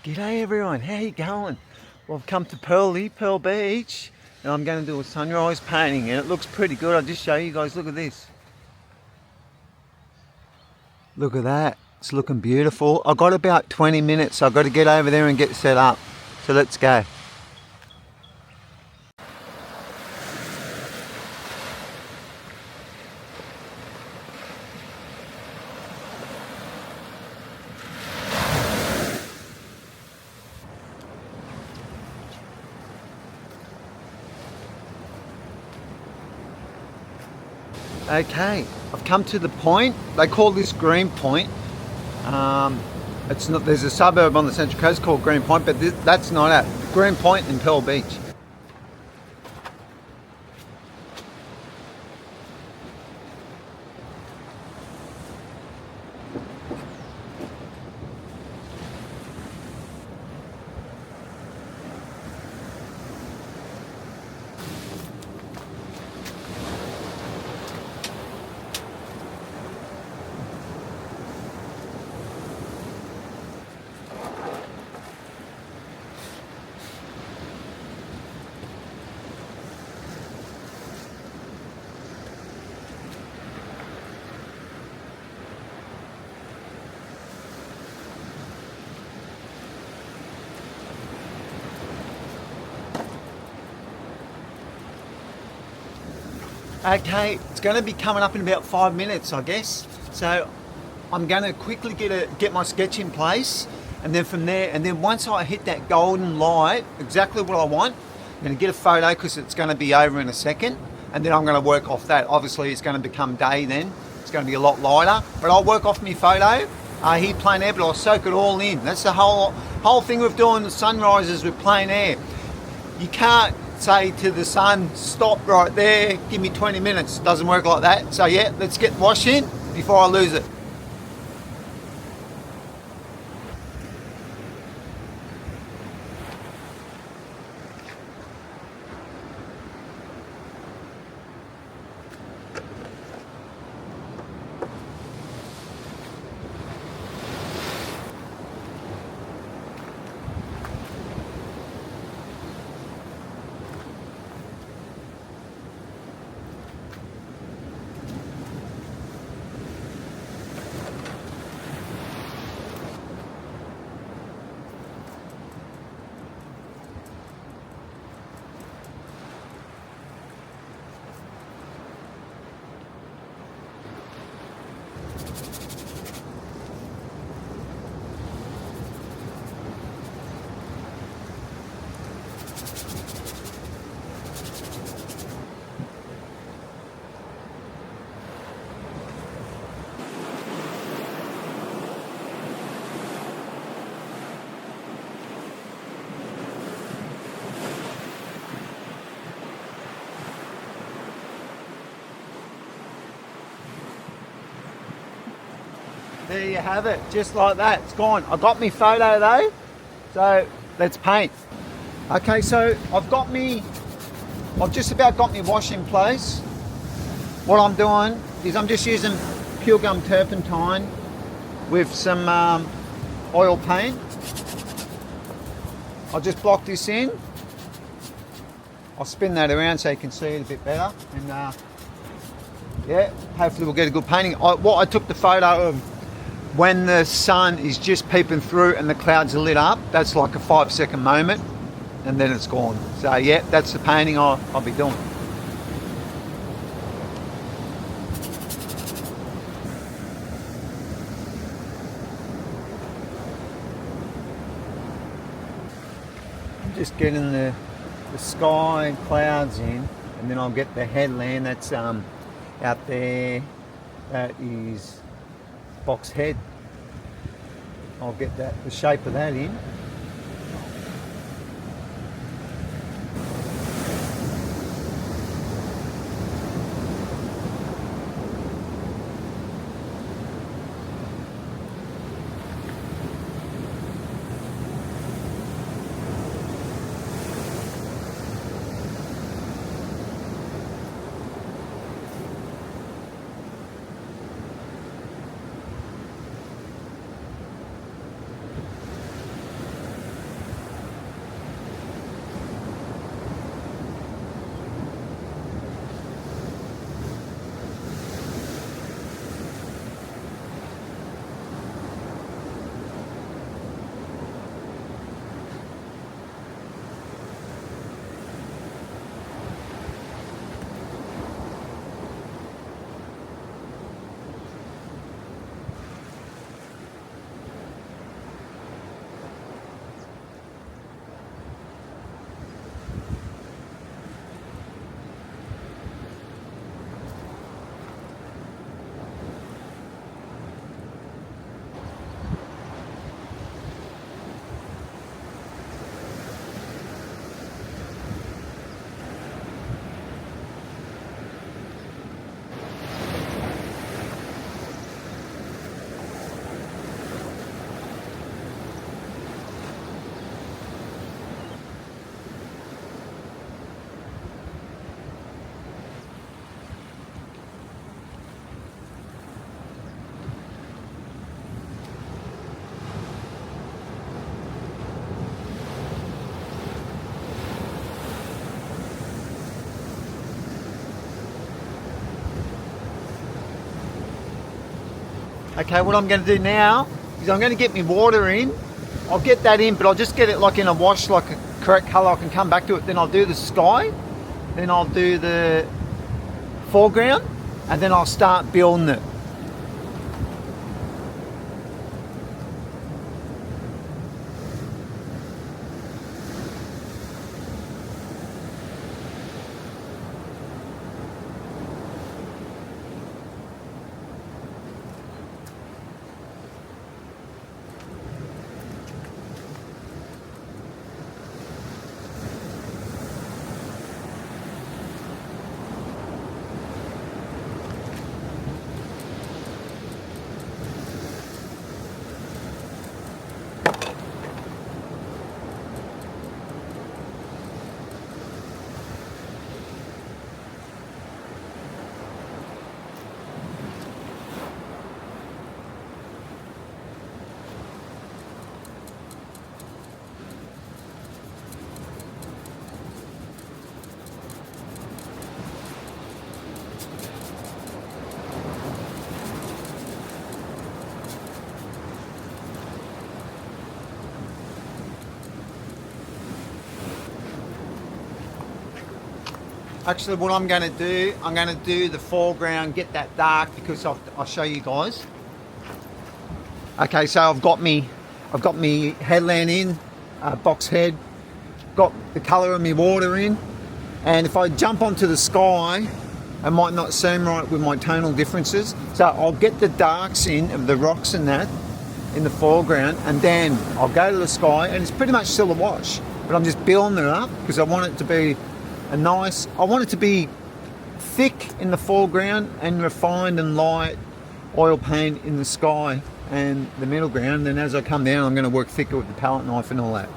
G'day everyone, how you going? Well, I've come to Pearl Beach and I'm going to do a sunrise painting and it looks pretty good. I'll just show you guys, look at this. Look at that, it's looking beautiful. I've got about 20 minutes, so I've got to get over there and get set up. So let's go. Okay, I've come to the point. They call this Green Point. It's not. There's a suburb on the Central Coast called Green Point, but that's not it. Green Point in Pearl Beach. Okay, it's going to be coming up in about 5 minutes, I guess. So I'm going to quickly get my sketch in place, and then from there, and then once I hit that golden light, exactly what I want, I'm going to get a photo because it's going to be over in a second, and then I'm going to work off that. Obviously, it's going to become day then. It's going to be a lot lighter, but I'll work off my photo. Here, plein air, but I'll soak it all in. That's the whole thing with doing the sunrises with plein air. You can't say to the sun, stop right there, give me 20 minutes. Doesn't work like that. So yeah, let's get washed in before I lose it. There you have it, just like that, it's gone. I got me photo though, so let's paint. Okay, so I've just about got me wash in place. What I'm doing is I'm just using pure gum turpentine with some oil paint. I'll just block this in. I'll spin that around so you can see it a bit better. And yeah, hopefully we'll get a good painting. I took the photo of when the sun is just peeping through and the clouds are lit up. That's like a 5-second moment and then it's gone. So yeah, that's the painting I'll be doing. I'm just getting the sky and clouds in, and then I'll get the headland that's out there. That is Box Head. I'll get the shape of that in. Okay, what I'm going to do now is I'm going to get my water in. I'll get that in, but I'll just get it like in a wash, like a correct colour. I can come back to it. Then I'll do the sky. Then I'll do the foreground. And then I'll start building it. Actually, what I'm going to do the foreground, get that dark, because I'll show you guys. Okay, so I've got me headland in, box head, got the colour of my water in, and if I jump onto the sky, it might not seem right with my tonal differences. So I'll get the darks in of the rocks and that in the foreground, and then I'll go to the sky, and it's pretty much still a wash, but I'm just building it up because I want it to be I want it to be thick in the foreground and refined and light oil paint in the sky and the middle ground. Then as I come down, I'm going to work thicker with the palette knife and all that.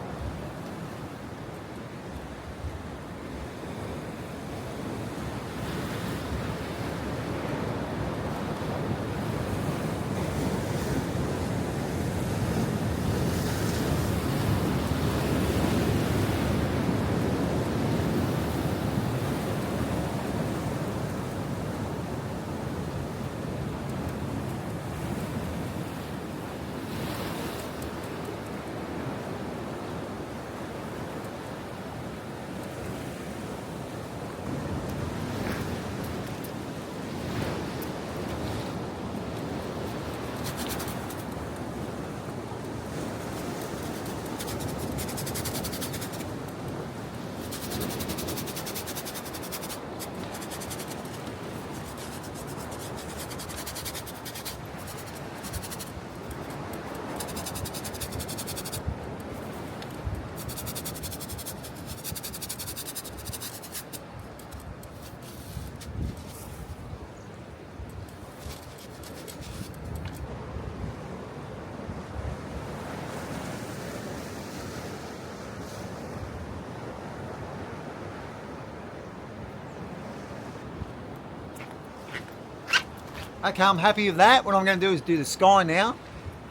Okay, I'm happy with that. What I'm going to do is do the sky now.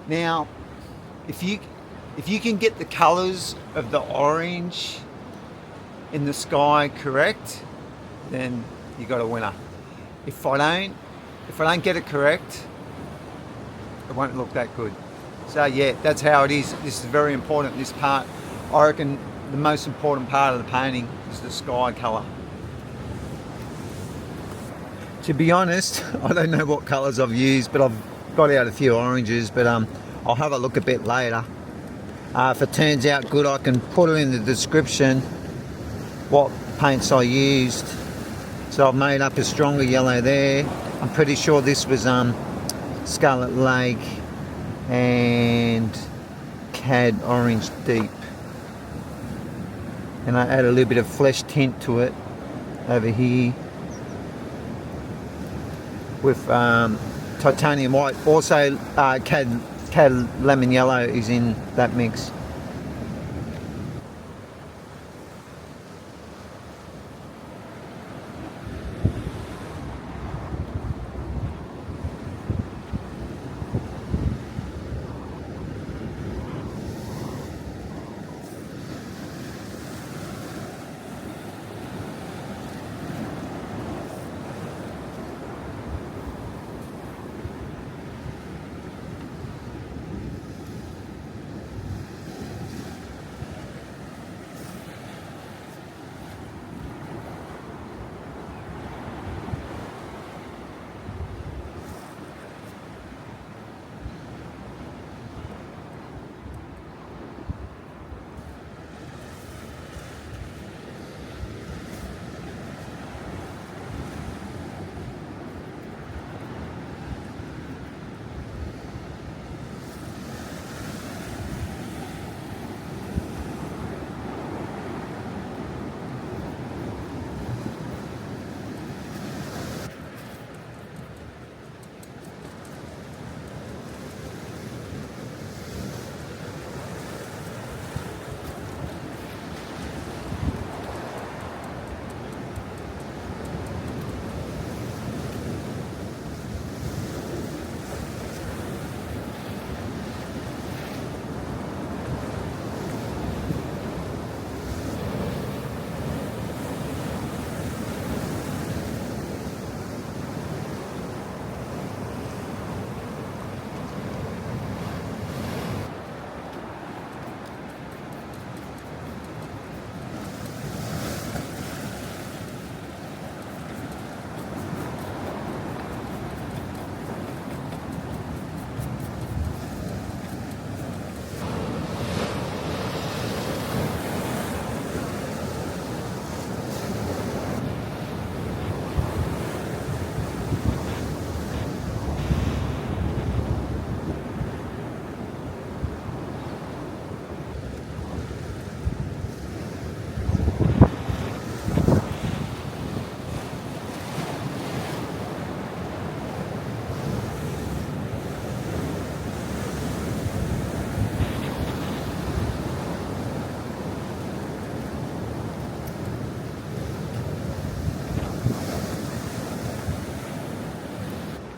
Now, if you can get the colours of the orange in the sky correct, then you got a winner. If I don't get it correct, it won't look that good. So yeah, that's how it is. This is very important, this part. I reckon the most important part of the painting is the sky colour. To be honest, I don't know what colours I've used, but I've got out a few oranges, but I'll have a look a bit later. If it turns out good, I can put it in the description what paints I used. So I've made up a stronger yellow there. I'm pretty sure this was Scarlett Lake and Cad Orange Deep. And I add a little bit of flesh tint to it over here with titanium white. Also Cad Lemon Yellow is in that mix.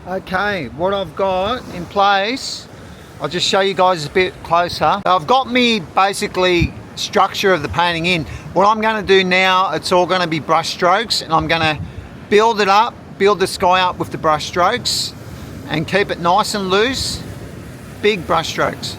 Okay, what I've got in place, I'll just show you guys a bit closer. I've got me basically structure of the painting in. What I'm going to do now, it's all going to be brush strokes, and I'm going to build it up, build the sky up with the brush strokes and keep it nice and loose. Big brush strokes.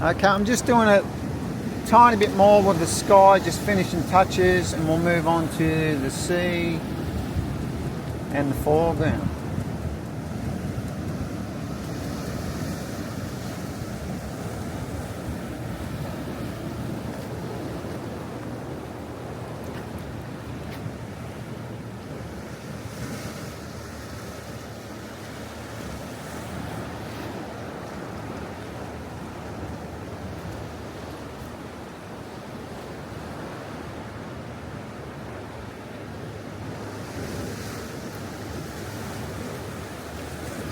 Okay, I'm just doing a tiny bit more with the sky, just finishing touches, and we'll move on to the sea and the foreground.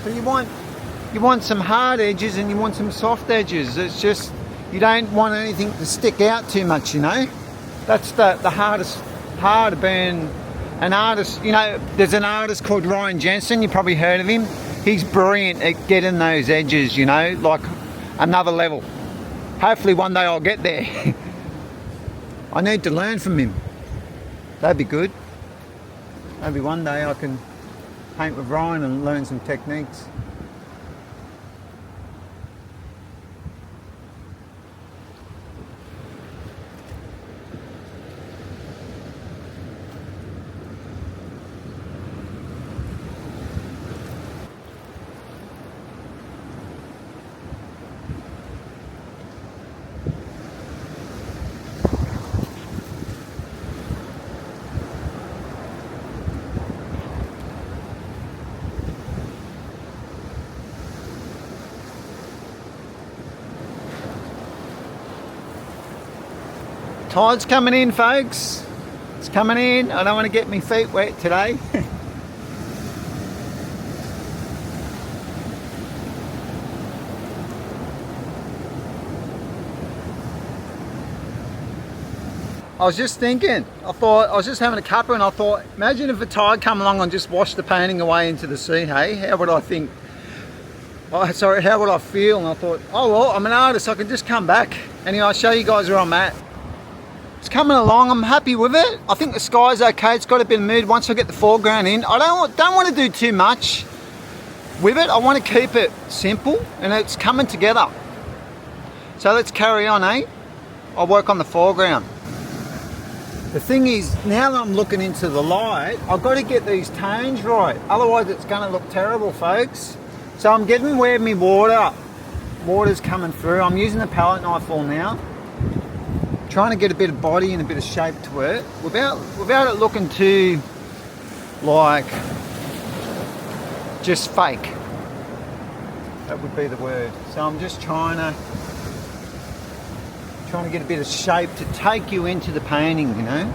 So you want some hard edges and you want some soft edges. It's just, you don't want anything to stick out too much, you know. That's the hardest part of being an artist. You know, there's an artist called Ryan Jensen, you probably heard of him. He's brilliant at getting those edges, you know, like another level. Hopefully one day I'll get there. I need to learn from him. That'd be good. Maybe one day I can paint with Ryan and learn some techniques. Tide's coming in, folks. It's coming in. I don't want to get my feet wet today. I was just thinking, I was just having a cuppa and I thought, imagine if a tide come along and just washed the painting away into the sea, hey? How would I think? Oh, sorry, how would I feel? And I thought, oh well, I'm an artist, I can just come back. Anyway, I'll show you guys where I'm at. It's coming along, I'm happy with it. I think the sky's okay, it's got a bit of mood once I get the foreground in. I don't want to do too much with it. I want to keep it simple and it's coming together. So let's carry on, eh? I'll work on the foreground. The thing is, now that I'm looking into the light, I've got to get these tones right. Otherwise it's going to look terrible, folks. So I'm getting where my water's coming through. I'm using the palette knife all now. trying to get a bit of body and a bit of shape to it without it looking too like just fake. That would be the word. So I'm just trying to get a bit of shape to take you into the painting, you know.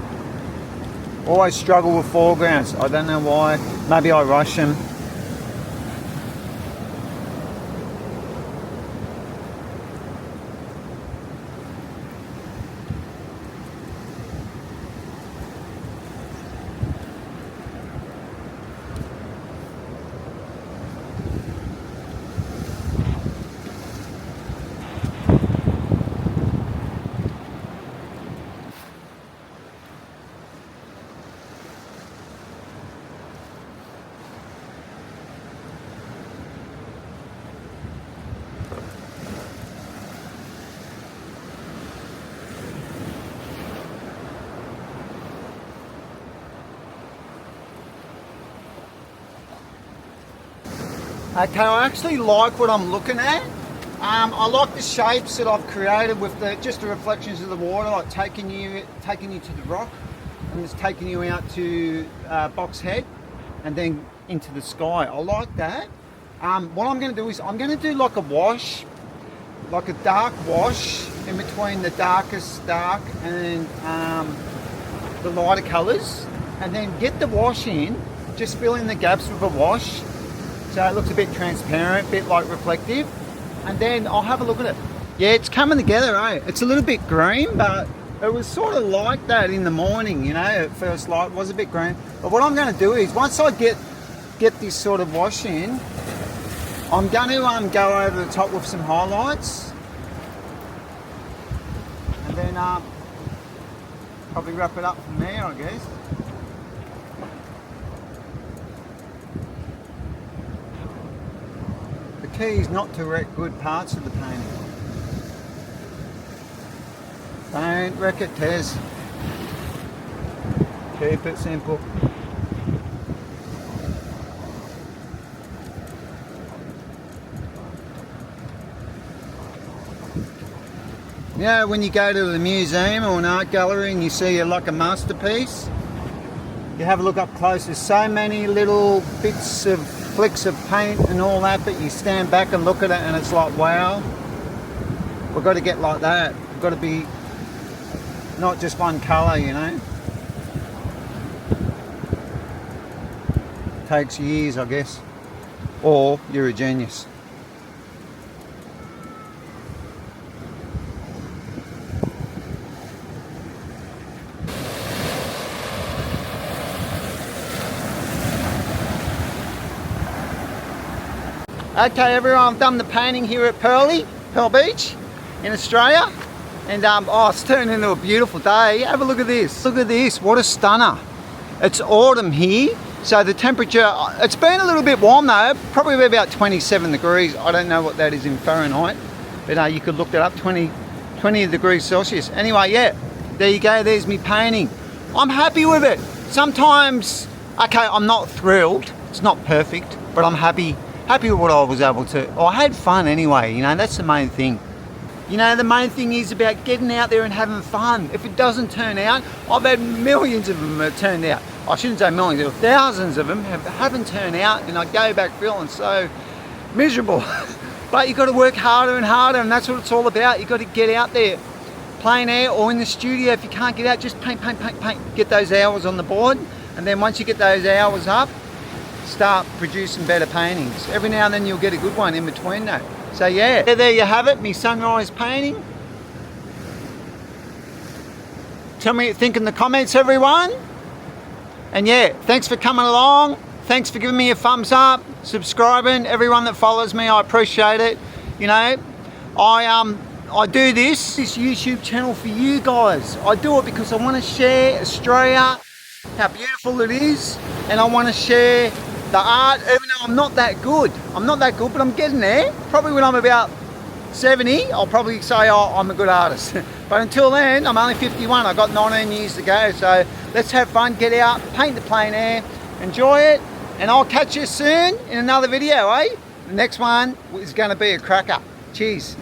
Always struggle with foregrounds. I don't know why. Maybe I rush them. Okay, I actually like what I'm looking at. I like the shapes that I've created with just the reflections of the water, like taking you to the rock, and it's taking you out to Box Head, and then into the sky. I like that. What I'm going to do is I'm going to do like a wash, like a dark wash in between the darkest dark and the lighter colours, and then get the wash in, just fill in the gaps with a wash. So it looks a bit transparent, a bit like reflective, and then I'll have a look at it. Yeah, it's coming together, eh? It's a little bit green, but it was sort of like that in the morning, you know, at first light. It was a bit green. But what I'm going to do is, once I get this sort of wash in, I'm going to go over the top with some highlights, and then probably wrap it up from there, I guess. The key is not to wreck good parts of the painting. Don't wreck it, Tez. Keep it simple. You know, when you go to the museum or an art gallery and you see like a masterpiece, you have a look up close, there's so many little bits of flicks of paint and all that, but you stand back and look at it and it's like, wow, we've got to get like that. We've got to be not just one colour, you know. Takes years, I guess, or you're a genius. Okay everyone, I've done the painting here at Pearl Beach in Australia, and oh, it's turned into a beautiful day. Have a look at this. Look at this, what a stunner. It's autumn here, so the temperature, it's been a little bit warm though, probably about 27 degrees. I don't know what that is in Fahrenheit, but you could look that up, 20 degrees Celsius. Anyway, yeah, there you go, there's me painting. I'm happy with it. Sometimes, okay, I'm not thrilled, it's not perfect, but I'm happy with what I was able to. Oh, I had fun anyway, you know, that's the main thing. You know, the main thing is about getting out there and having fun. If it doesn't turn out, I've had millions of them that turned out. I shouldn't say millions, there were thousands of them haven't turned out, and I go back feeling so miserable. But you've got to work harder and harder, and that's what it's all about. You've got to get out there, plein air or in the studio. If you can't get out, just paint. Get those hours on the board, and then once you get those hours up, start producing better paintings. Every now and then you'll get a good one in between though. So yeah, there you have it, me sunrise painting. Tell me what you think in the comments, everyone. And yeah, thanks for coming along. Thanks for giving me a thumbs up, subscribing. Everyone that follows me, I appreciate it. You know, I do this YouTube channel for you guys. I do it because I want to share Australia, how beautiful it is, and I want to share the art, even though I'm not that good, but I'm getting there. Probably when I'm about 70, I'll probably say, oh, I'm a good artist. But until then, I'm only 51, I've got 19 years to go. So let's have fun, get out, paint the plein air, enjoy it, and I'll catch you soon in another video, eh? The next one is going to be a cracker. Cheers.